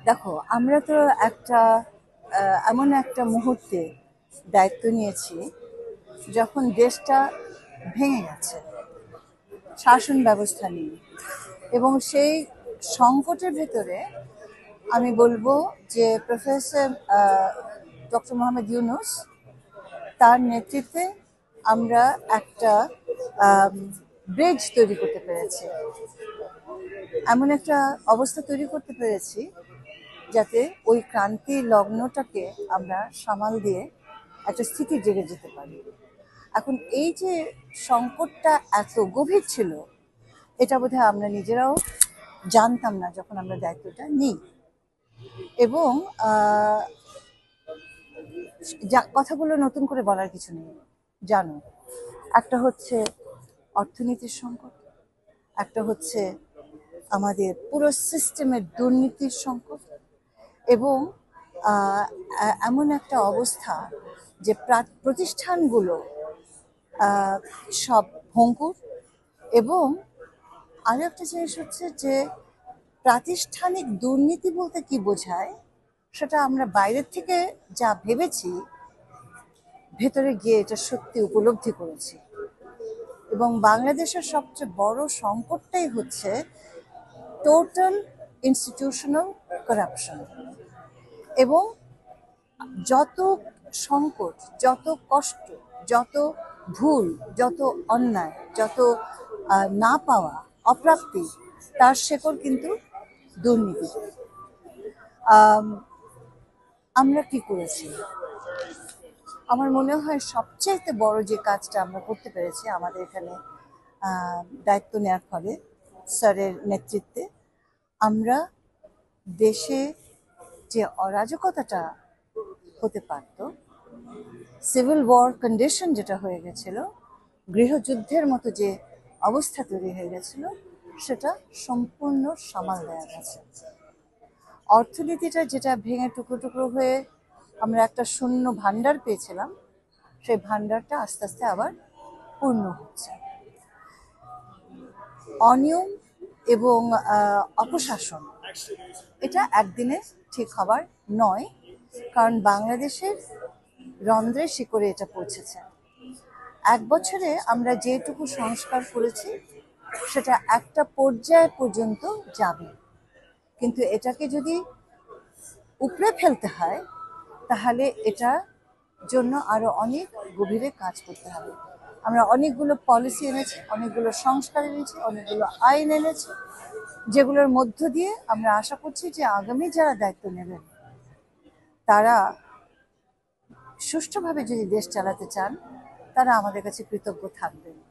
দেখো, আমরা তো একটা এমন একটা মুহূর্তে দায়িত্ব নিয়েছি যখন দেশটা ভেঙে গেছে শাসন ব্যবস্থা নিয়ে, এবং সেই সংকটের ভেতরে আমি বলবো যে প্রফেসর ডক্টর মোহাম্মদ ইউনূস তার নেতৃত্বে আমরা একটা ব্রিজ তৈরি করতে পেরেছি, এমন একটা অবস্থা তৈরি করতে পেরেছি যাতে ওই ক্রান্তি লগ্নটাকে আমরা সামাল দিয়ে একটা স্থিতি জেগে যেতে পারি। এখন এই যে সংকটটা এত গভীর ছিল, এটা বোধহয় আমরা নিজেরাও জানতাম না যখন আমরা দায়িত্বটা নিই। এবং কথাগুলো নতুন করে বলার কিছু নেই, জানো। একটা হচ্ছে অর্থনীতির সংকট, একটা হচ্ছে আমাদের পুরো সিস্টেমের দুর্নীতির সংকট, এবং এমন একটা অবস্থা যে প্রতিষ্ঠানগুলো সব ভঙ্গুর। এবং আরো একটা জিনিস হচ্ছে যে প্রাতিষ্ঠানিক দুর্নীতি বলতে কি বোঝায় সেটা আমরা বাইরের থেকে যা ভেবেছি, ভেতরে গিয়ে এটা সত্যি উপলব্ধি করেছি। এবং বাংলাদেশের সবচেয়ে বড় সংকটটাই হচ্ছে টোটাল ইনস্টিটিউশনাল কারাপশন। এবং যত সংকট, যত কষ্ট, যত ভুল, যত অন্যায়, যত না পাওয়া, অপ্রাপ্তি, তার শেকড় কিন্তু দুর্নীতি। আমরা কি করেছি? আমার মনে হয় সবচেয়ে বড় যে কাজটা আমরা করতে পেরেছি আমাদের এখানে দায়িত্ব নেওয়ার ফলে স্যারের নেতৃত্বে, আমরা দেশে যে অরাজকতাটা হতে পারত, সিভিল ওয়ার কন্ডিশন যেটা হয়ে গেছিল, গৃহযুদ্ধের মতো যে অবস্থা তৈরি হয়ে গেছিল, সেটা সম্পূর্ণ সামাল দেওয়া গেছে। অর্থনীতিটা যেটা ভেঙে টুকরো টুকরো হয়ে আমরা একটা শূন্য ভান্ডার পেয়েছিলাম, সেই ভান্ডারটা আস্তে আস্তে আবার পূর্ণ হচ্ছে। অনিয়ম এবং অপশাসন এটা একদিনে ঠিক হবার নয়, কারণ বাংলাদেশের রন্ধ্রে শিকড়ে এটা পৌঁছেছে। এক বছরে আমরা যেটুকু সংস্কার করেছি সেটা একটা পর্যায় পর্যন্ত যাবে, কিন্তু এটাকে যদি উপড়ে ফেলতে হয় তাহলে এটার জন্য আরো অনেক গভীরে কাজ করতে হবে। আমরা অনেকগুলো পলিসি এনেছি, অনেকগুলো সংস্কার এনেছি, অনেকগুলো আইন এনেছি, যেগুলোর মধ্য দিয়ে আমরা আশা করছি যে আগামী যারা দায়িত্ব নেবেন তারা সুষ্ঠুভাবে যদি দেশ চালাতে চান, তারা আমাদের কাছে কৃতজ্ঞ থাকবেন।